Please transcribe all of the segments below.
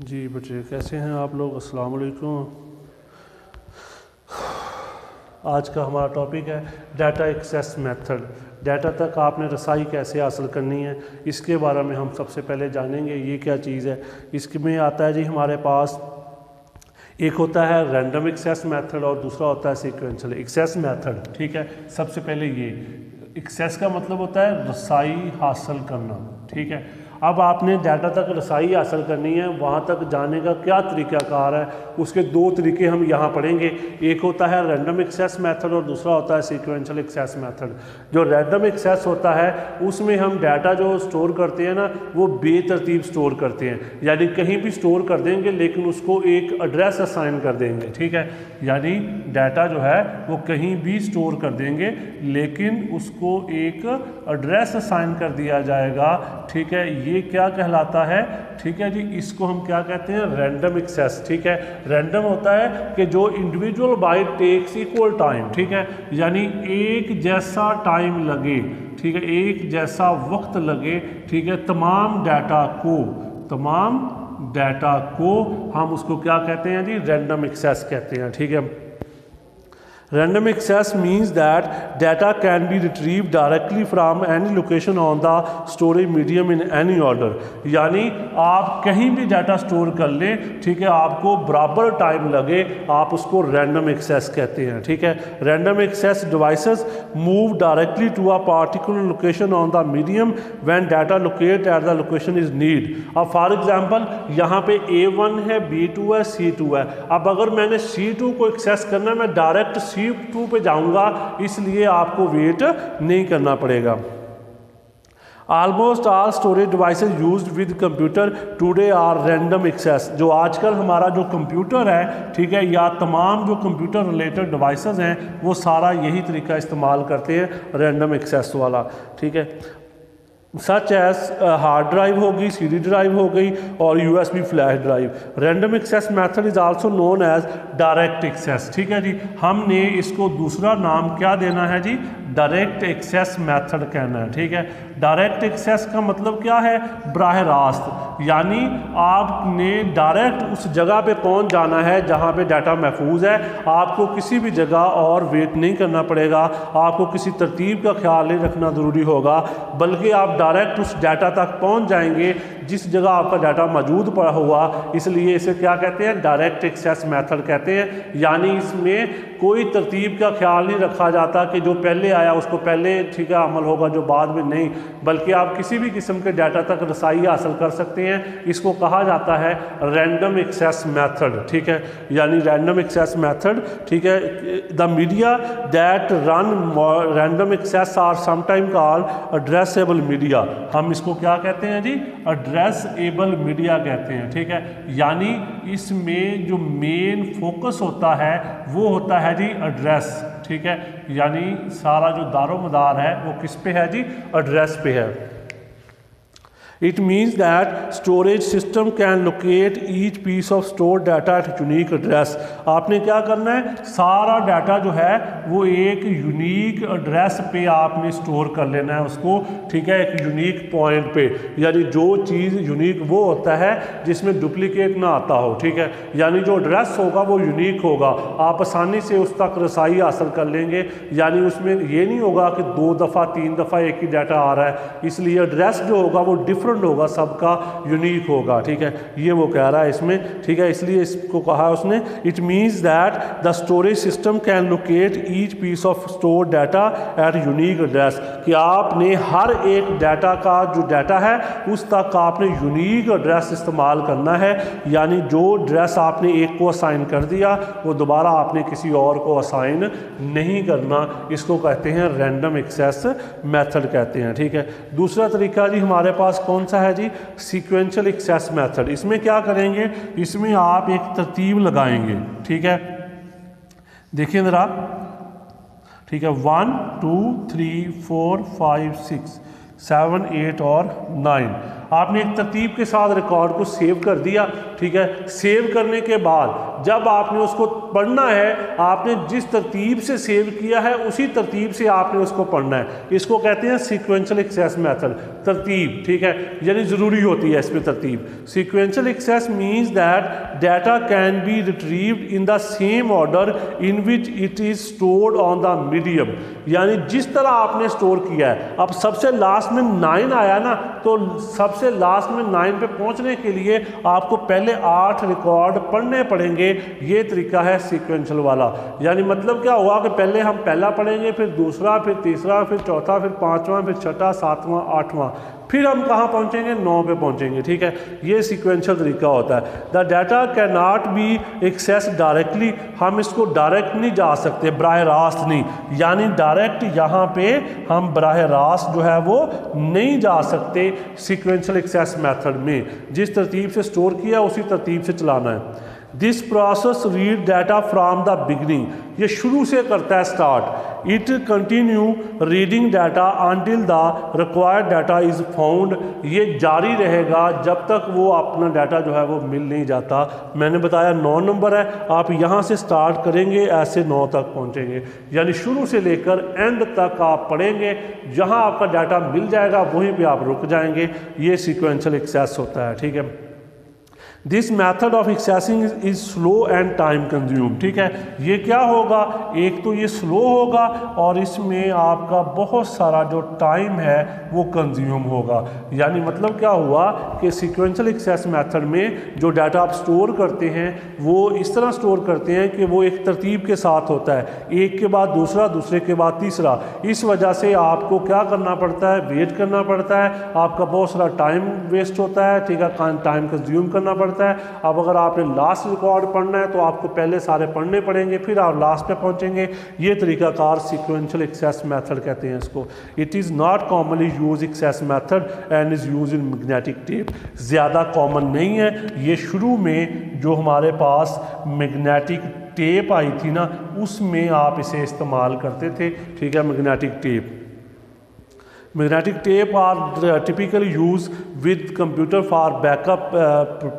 जी बच्चे कैसे हैं आप लोग। अस्सलाम वालेकुम। आज का हमारा टॉपिक है डाटा एक्सेस मेथड। डाटा तक आपने रसाई कैसे हासिल करनी है, इसके बारे में हम सबसे पहले जानेंगे। ये क्या चीज़ है, इसमें आता है जी हमारे पास एक होता है रैंडम एक्सेस मेथड और दूसरा होता है सीक्वेंशियल एक्सेस मेथड। ठीक है, सबसे पहले ये एक्सेस का मतलब होता है रसाई हासिल करना। ठीक है, अब आपने डाटा तक रसाई हासिल करनी है, वहाँ तक जाने का क्या तरीक़ाकार है, उसके दो तरीके हम यहाँ पढ़ेंगे। एक होता है रैंडम एक्सेस मेथड और दूसरा होता है सीक्वेंशियल एक्सेस मेथड। जो रैंडम एक्सेस होता है उसमें हम डाटा जो स्टोर करते हैं ना, वो बेतरतीब स्टोर करते हैं, यानी कहीं भी स्टोर कर देंगे लेकिन उसको एक एड्रेस असाइन कर देंगे। ठीक है, यानी डाटा जो है वो कहीं भी स्टोर कर देंगे लेकिन उसको एक एड्रेस असाइन कर दिया जाएगा। ठीक है, ये क्या कहलाता है। ठीक है जी, इसको हम क्या कहते हैं, रैंडम एक्सेस। ठीक है, रैंडम होता है कि जो individual byte takes equal time. ठीक है, यानी एक जैसा टाइम लगे। ठीक है, एक जैसा वक्त लगे। ठीक है, तमाम डाटा को हम उसको क्या कहते हैं जी, रैंडम एक्सेस कहते हैं। ठीक है, Random access means that data can be retrieved directly from any location on the storage medium in any order। यानी आप कहीं भी डाटा स्टोर कर लें, ठीक है, आपको बराबर टाइम लगे, आप उसको रैंडम एक्सेस कहते हैं। ठीक है, random access devices move directly to a particular location on the medium when data locate at the location is need. अब फॉर एग्जांपल यहाँ पे A1 है, B2 है, C2 है। अब अगर मैंने C2 को एक्सेस करना, मैं डायरेक्ट C2 पे जाऊंगा, इसलिए आपको वेट नहीं करना पड़ेगा। Almost all storage devices used with computer today are random access. जो आजकल हमारा जो कंप्यूटर है, ठीक है, या तमाम जो कंप्यूटर रिलेटेड डिवाइसेज हैं, वो सारा यही तरीका इस्तेमाल करते हैं, रैंडम एक्सेस वाला। ठीक है, सच एज हार्ड ड्राइव होगी, CD ड्राइव हो गई और USB flash drive. Random access method is also known as direct access. ठीक है जी, हमने इसको दूसरा नाम क्या देना है जी, डायरेक्ट एक्सेस मेथड कहना है। ठीक है, डायरेक्ट एक्सेस का मतलब क्या है, बराह रास्त, यानी आपने डायरेक्ट उस जगह पे पहुंच जाना है जहां पे डाटा महफूज है। आपको किसी भी जगह और वेट नहीं करना पड़ेगा, आपको किसी तरतीब का ख्याल नहीं रखना ज़रूरी होगा, बल्कि आप डायरेक्ट उस डाटा तक पहुंच जाएंगे जिस जगह आपका डाटा मौजूद पड़ा हुआ। इसलिए इसे क्या कहते हैं, डायरेक्ट एक्सेस मेथड कहते हैं। यानी इसमें कोई तरतीब का ख्याल नहीं रखा जाता कि जो पहले आया उसको पहले, ठीक है, अमल होगा, जो बाद में नहीं, बल्कि आप किसी भी किस्म के डाटा तक रसाई हासिल कर सकते हैं। इसको कहा जाता है रैंडम एक्सेस मेथड। ठीक है, यानी रैंडम एक्सेस मेथड। ठीक है, the media that run random access are sometime called addressable media. हम इसको क्या कहते हैं जी, एड्रेसेबल मीडिया कहते हैं। ठीक है, यानी इसमें जो मेन फोकस होता है वो होता है जी एड्रेस। ठीक है, यानी सारा जो दारोमदार है वो किस पे है जी, एड्रेस पे है। It means that storage system can locate each piece of store data at unique address. आपने क्या करना है, सारा डाटा जो है वो एक यूनिक एड्रेस पे आपने स्टोर कर लेना है उसको। ठीक है, एक यूनिक पॉइंट पे, यानी जो चीज़ यूनिक वो होता है जिसमें डुप्लीकेट ना आता हो। ठीक है, यानी जो एड्रेस होगा वो यूनिक होगा, आप आसानी से उस तक रसाई हासिल कर लेंगे। यानी उसमें ये नहीं होगा कि 2 दफ़ा 3 दफ़ा एक ही डाटा आ रहा है, इसलिए एड्रेस जो होगा वो डिफरेंट होगा, सबका यूनिक होगा। ठीक है, ये वो कह रहा है इसमें। ठीक है, इसलिए इसको कहा उसने, it means that the storage system can locate each piece of store data at unique address. कि आपने हर एक डाटा का जो डाटा है उस तक आपने यूनिक एड्रेस इस्तेमाल करना है। यानी जो एड्रेस आपने एक को असाइन कर दिया वो दोबारा आपने किसी और को असाइन नहीं करना। इसको कहते हैं रैंडम एक्सेस मेथड कहते हैं। ठीक है, दूसरा तरीका जी हमारे पास कौन सा है जी, सीक्वेंशियल एक्सेस मेथड। इसमें क्या करेंगे, इसमें आप एक तरतीब लगाएंगे। ठीक है, देखिए जरा। ठीक है, 1 2 3 4 5 6 7 8 और 9। आपने एक तरतीब के साथ रिकॉर्ड को सेव कर दिया, ठीक है। सेव करने के बाद जब आपने उसको पढ़ना है, आपने जिस तरतीब से सेव किया है उसी तरतीब से आपने उसको पढ़ना है। इसको कहते हैं सीक्वेंशियल एक्सेस मेथड, तरतीब, ठीक है, यानी ज़रूरी होती है इसमें तरतीब। Sequential access means that data can be retrieved in the same order in which it is stored on the medium, यानी जिस तरह आपने स्टोर किया है। अब सबसे लास्ट में 9 आया ना, तो सबसे लास्ट में 9 पे पहुंचने के लिए आपको पहले 8 रिकॉर्ड पढ़ने पड़ेंगे। ये तरीका है सीक्वेंशियल वाला। यानी मतलब क्या हुआ कि पहले हम पहला पढ़ेंगे, फिर दूसरा, फिर तीसरा, फिर चौथा, फिर पांचवा, फिर छठा, सातवां, आठवां, फिर हम कहाँ पहुँचेंगे, 9 पे पहुँचेंगे, ठीक है। ये सीक्वेंशियल तरीका होता है। The data can not be access directly, हम इसको डायरेक्ट नहीं जा सकते, बराह रास्त नहीं, यानी डायरेक्ट यहाँ पे हम बराह रास्त जो है वो नहीं जा सकते सीक्वेंशियल एक्सेस मेथड में। जिस तरतीब से स्टोर किया उसी तरतीब से चलाना है। This process read data from the beginning, ये शुरू से करता है start. It continue reading data until the required data is found, ये जारी रहेगा जब तक वो अपना डाटा जो है वो मिल नहीं जाता। मैंने बताया 9 नंबर है, आप यहाँ से स्टार्ट करेंगे, ऐसे 9 तक पहुँचेंगे, यानी शुरू से लेकर एंड तक आप पढ़ेंगे। जहाँ आपका डाटा मिल जाएगा वहीं पर आप रुक जाएंगे। ये सीक्वेंशियल एक्सेस होता है, ठीक है। This method of accessing is slow and time consume, ठीक है। ये क्या होगा, एक तो ये स्लो होगा और इसमें आपका बहुत सारा जो टाइम है वो कंज्यूम होगा। यानी मतलब क्या हुआ कि सीक्वेंशियल एक्सेस मेथड में जो डाटा आप स्टोर करते हैं वो इस तरह स्टोर करते हैं कि वो एक तरतीब के साथ होता है, एक के बाद दूसरा, दूसरे के बाद तीसरा। इस वजह से आपको क्या करना पड़ता है, वेट करना पड़ता है, आपका बहुत सारा टाइम वेस्ट होता है, ठीक है, टाइम कंज्यूम करना पड़ता है। अब अगर आपने लास्ट रिकॉर्ड पढ़ना है तो आपको पहले सारे पढ़ने पड़ेंगे, फिर आप लास्ट पे पहुंचेंगे। ये तरीकाकार सीक्वेंशियल एक्सेस मेथड कहते हैं इसको। It is not commonly use access method and is use in magnetic tape, ज़्यादा कॉमन नहीं है। ये शुरू में जो हमारे पास मैग्नेटिक टेप आई थी ना, उसमें आप इसे इस्तेमाल करते थे, ठीक है, magnetic tape. Magnetic tape are typically use with computer for backup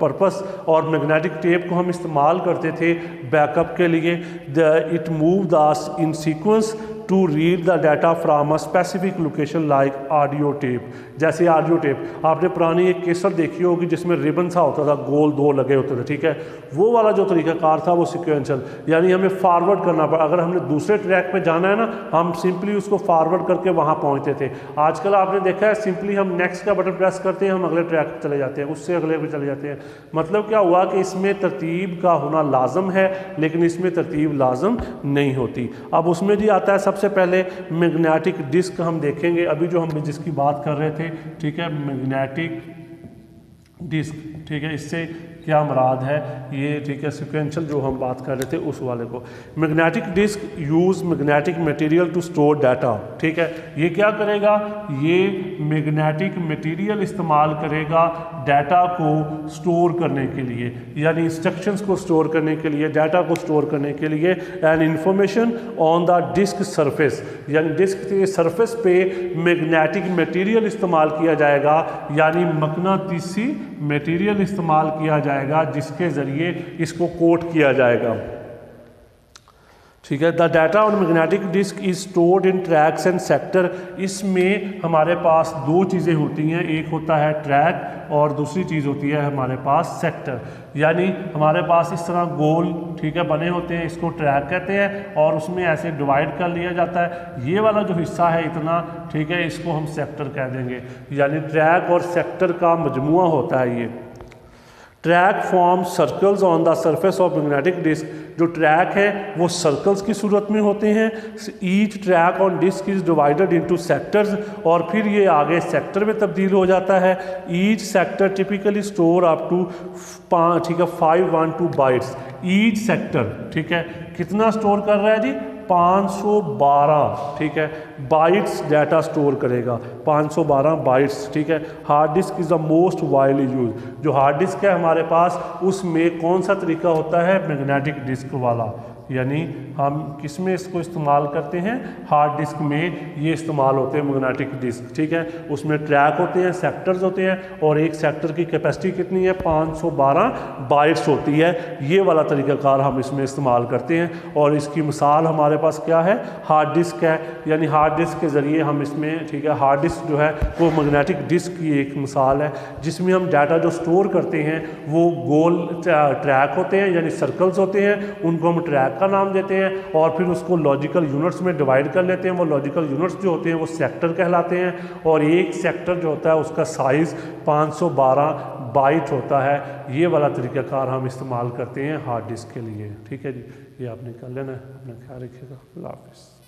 purpose, और मैग्नेटिक टेप को हम इस्तेमाल करते थे बैकअप के लिए। It move the in sequence to read the data from a specific location like audio tape. जैसे audio tape आपने पुरानी एक केसर देखी होगी जिसमें रिबन सा होता था, गोल 2 लगे होते थे, ठीक है। वो वाला जो तरीकाकार था वो सीक्वेंशियल, यानी हमें फॉरवर्ड करना पड़ा। अगर हमने दूसरे ट्रैक पे जाना है ना, हम सिंपली उसको फॉरवर्ड करके वहाँ पहुँचते थे। आजकल आपने देखा है सिंपली हम नेक्स्ट का बटन प्रेस करते हैं, हम अगले ट्रैक पर चले जाते हैं, उससे अगले पे चले जाते हैं। मतलब क्या हुआ कि इसमें तरतीब का होना लाजम है, लेकिन इसमें तरतीब लाजम नहीं होती। अब उसमें जी आता है सबसे पहले मैग्नेटिक डिस्क हम देखेंगे। अभी जो हम जिसकी बात कर रहे थे, ठीक है, मैग्नेटिक डिस्क, ठीक है, इससे क्या मुराद है ये, ठीक है, सीक्वेंशियल जो हम बात कर रहे थे उस वाले को। Magnetic disk use magnetic material to store data, ठीक है। ये क्या करेगा, ये मैग्नेटिक मटेरियल इस्तेमाल करेगा डाटा को स्टोर करने के लिए, यानी इंस्ट्रक्शंस को स्टोर करने के लिए, डाटा को स्टोर करने के लिए। And information on the disk surface, यानी डिस्क के सरफेस पे मैग्नेटिक मटेरियल इस्तेमाल किया जाएगा, यानी मकनातीसी मटेरियल इस्तेमाल किया जाएगा जिसके ज़रिए इसको कोट किया जाएगा, ठीक है। The data on magnetic disk is stored in tracks and sector. इसमें हमारे पास 2 चीज़ें होती हैं, एक होता है ट्रैक और दूसरी चीज़ होती है हमारे पास सेक्टर। यानी हमारे पास इस तरह गोल, ठीक है, बने होते हैं, इसको ट्रैक कहते हैं, और उसमें ऐसे डिवाइड कर लिया जाता है। ये वाला जो हिस्सा है इतना, ठीक है, इसको हम सेक्टर कह देंगे। यानी ट्रैक और सेक्टर का मजमुआ होता है ये। Track form circles on the surface of magnetic disk. जो ट्रैक है वो सर्कल्स की सूरत में होते हैं। Each track on disk is divided into sectors, और फिर ये आगे सेक्टर में तब्दील हो जाता है। Each sector typically store up to 512 bytes. Each sector, ठीक है, कितना स्टोर कर रहा है जी, 512, ठीक है, बाइट्स डाटा स्टोर करेगा, 512 बाइट्स, ठीक है। Hard disk is the most widely use. जो हार्ड डिस्क है हमारे पास, उसमें कौन सा तरीका होता है, मैग्नेटिक डिस्क वाला, यानी हम किस में इसको इस्तेमाल करते हैं, हार्ड डिस्क में ये इस्तेमाल होते हैं मैग्नेटिक डिस्क, ठीक है। उसमें ट्रैक होते हैं, सेक्टर्स होते हैं, और एक सेक्टर की कैपेसिटी कितनी है, 512 बाइट्स होती है। ये वाला तरीक़ाकार हम इसमें इस्तेमाल करते हैं। और इसकी मिसाल हमारे पास क्या है, हार्ड डिस्क है, यानी हार्ड डिस्क के ज़रिए हम इसमें, ठीक है, हार्ड डिस्क जो है वो मैग्नेटिक डिस्क की एक मिसाल है, जिसमें हम डाटा जो स्टोर करते हैं वो गोल ट्रैक होते हैं, यानी सर्कल्स होते हैं, उनको हम ट्रैक का नाम देते हैं, और फिर उसको लॉजिकल यूनिट्स में डिवाइड कर लेते हैं। वो लॉजिकल यूनिट्स जो होते हैं वो सेक्टर कहलाते हैं, और एक सेक्टर जो होता है उसका साइज़ 512 बाइट होता है। ये वाला तरीक़ाकार हम इस्तेमाल करते हैं हार्ड डिस्क के लिए, ठीक है जी। ये आपने कर लेना है, अपना ख्याल रखिएगा। अल्लाह हाफ़िज़।